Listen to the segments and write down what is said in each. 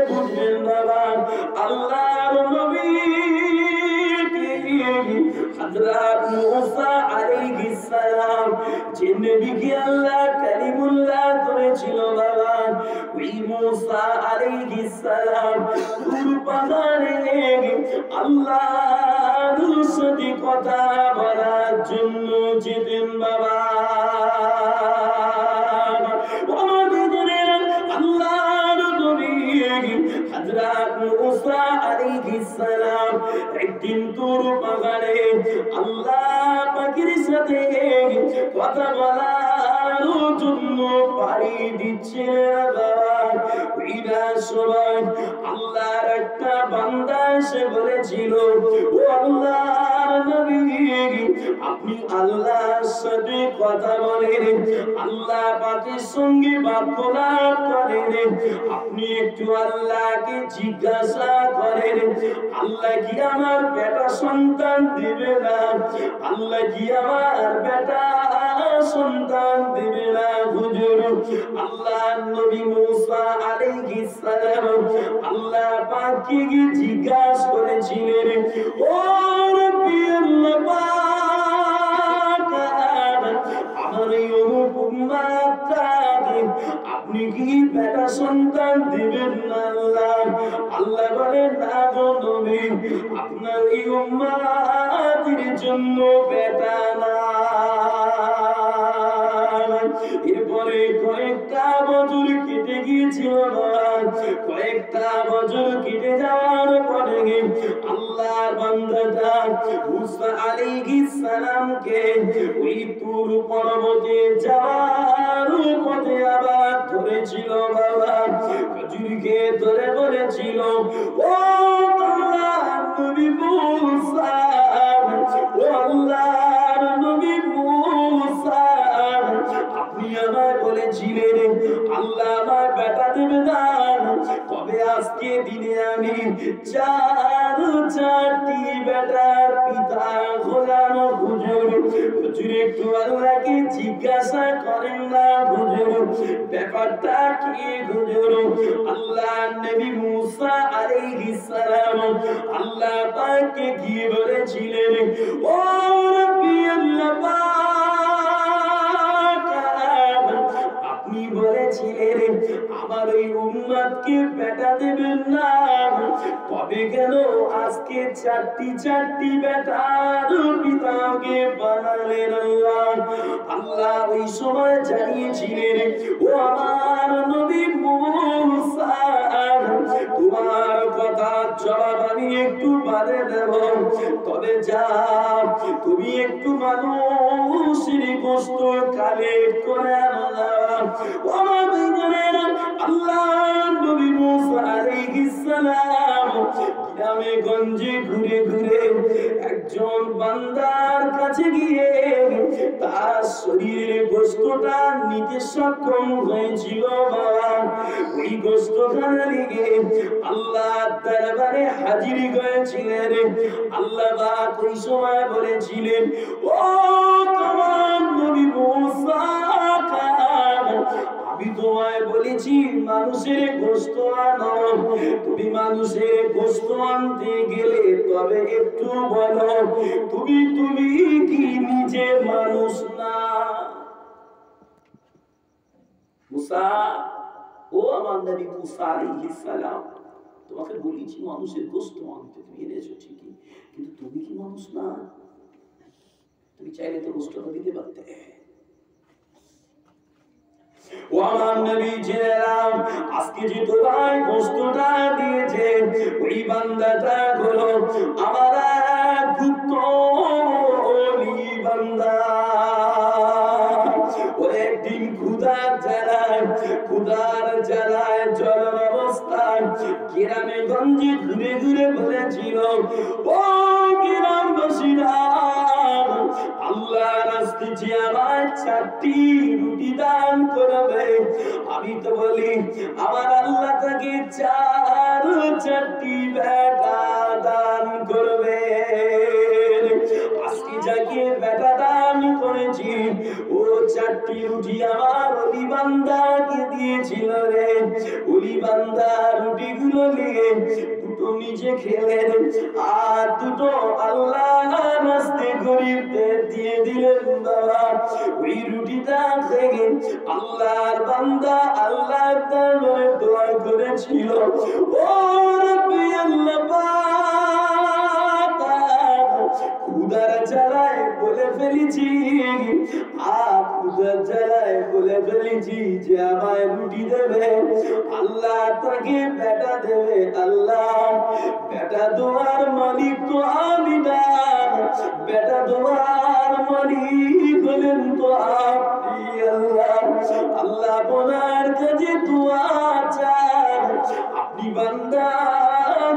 বুঝবেন বাবা, আল্লাহর নবী হযরত মুসা আলাইহিস সালাম যে নবীকে আল্লাহ কালিমুল্লাহ করেছিল বাবা, ওই মুসা আলাইহিস সালাম তুর পাহাড়ে আল্লাহর সাথে কথা বলার জন্য যেতেন বাবা। হযরত মুসা আলাইহিস সালাম একদিন তুর পাহাড়ে আল্লাহ পাকের সাথে কথা বলার জন্য পাড়ি দিচ্ছে বাবা। ওইটা সময় আল্লাহর একটা বান্দা এসে বলেছিল, ও আল্লাহর নবী, আপনি আল্লাহর সাথে কথা বলেন, আল্লাহ পাকের সঙ্গে বাক্যলাপ করেন, আপনি একটু আল্লাহকে জিজ্ঞাসা করেন, আল্লাহ কি আমার বেটা সন্তান দিবে না? আল্লাহ কি আমার বেটা সন্তান দিবে না? হুজুর, আল্লাহর নবী মুসা আলাইহিস সালাম আল্লাহ পাককে জিজ্ঞাসা করেছিলেন, ও রব্বি আল্লাহ পাক, আমার এই উম্মতটাকে আপনি কি বেটা সন্তান দিবেন না? আল্লাহ বলেন, না গো নবী, আপনার এই উম্মতের জন্য বেটা না। এরপরে কয়েকটা বছর কেটে গিয়েছিল, কয়েকটা বছর কেটে যাওয়ার পরে আল্লাহর বান্দাটা মুসা আলাইহিস সালামকে ওই তুর পর্বতে যাওয়ার পথে আবার ধরেছিল বাবা। হুজুরকে ধরে বলেছিল, ও আল্লাহর নবী মুসা, ও আল্লাহর নবী মুসা, আপনি আমায় বলেছিলেন আল্লাহ আমার বেটা দেবে না, তবে আজকে দিনে আমি চারটি বেটার পিতা হলাম। হুজুর, হুজুর একটু আল্লাহকে জিজ্ঞাসা করেন না হুজুর, ব্যাপারটা কি হুজুর? আল্লাহ নবী মুসা আলাইহিস সালাম আল্লাহ পাককে কি বলেছিলেন, ও রব্বি আল্লাহ পাক, আপনি বলেছিলেন আমার ওই উম্মতকে বেটা দেবেন না, তবে কেন আজকে চারটি বেটার পিতাকে বানালেন? আল্লাহ ওই সময় জানিয়েছিলেন, ও আমার নবী মুসা, তোমার কথা জবাব আমি একটু বাদে দেব, তবে যা তুমি একটু মানুষের গোশত কালেক্ট করে আনো। আল্লাহ নবী মুসা আলাইহিস সালাম গ্রামে গঞ্জে ঘুরে ঘুরে একজন বান্দার কাছে গিয়ে তার শরীরের গোশতটা নিতে সক্ষম হয়েছিল বাবা। ওই গোশতখানা নিয়ে আল্লাহ দরবারে হাজির হয়েছিলেন। আল্লাহ পাক ওই সময় বলেছিলেন, ও তোমার নবী মুসা, আমি তোমায় বলেছি মানুষের গোশত আনো, তুমি মানুষের গোশত আনতে গেলে তবে একটু বলো তুমি কি নিজে মানুষ না? মুসা, ও আমার নবী মুসা আলাইহিস সালাম, তোমাকে বলেছি মানুষের গোশত আনতে, তুমি এনেছো ঠিকই, কিন্তু তুমি কি মানুষ না? তুমি চাইলে তো গোশতটা দিতে পারতে। ও আমার নবী জেনারাম, আজকে যে তোমায় গোশতটা দিয়েছে ওই বান্দাটা হলো আমার গুপ্ত ওলি বান্দা। ও একদিন ক্ষুধার জ্বালায় জলের অবস্থায় গ্রামে গঞ্জে ঘুরে ঘুরে বলেছিল, ও গ্রামবাসীরা, আল্লাহর রাস্তায় যে আমায় 4টি রুটি দান করবে, আমি তো বলি আমার আল্লাহ তাকে 4টি বেটা দান করবে। আজকে যাকে বেটা দান করেছি ও 4টি রুটি আমার ওলি বান্দাকে দিয়েছিল রে। ওলি বান্দা রুটি রুটিগুলো নিয়ে দুটো নিজে খেলেন আর দুটো আল্লাহর রাস্তায় গরিবদের দিয়ে দিলেন। বাবা ওই রুটিটা থেকে আল্লাহর বান্দা আল্লাহর দরবারে দোয়া করেছিল, ও রব্বি আল্লাহ পাক, ক্ষুধার জ্বালায় বলে ফেলেছি, ক্ষুধার জ্বালায় বলে ফেলেছি যে আমায় রুটি দেবে, আল্লাহ তাকে বেটা দেবে। আল্লাহ বেটা দোয়ার মালিক তো আমি না, বেটা দোয়ার মালিক হলেন তো আপনি। আল্লাহ আল্লাহ বোনার কাছে দোয়া চান, আপনি বান্দা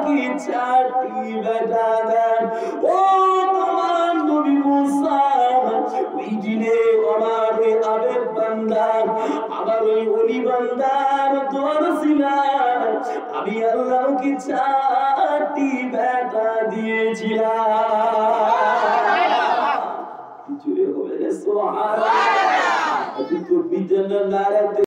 কি চারটি বেটা দেন। ও তোমার নবী মুসা ওই দিনে আমার ওই আবেদ বান্দা, আমার ওই অলি বান্দার দোয়ার ছিলাম, আমি আল্লাহকে চারটি বেটা দিয়েছিলাম। কিছু হবে না সুবহানাল্লাহ।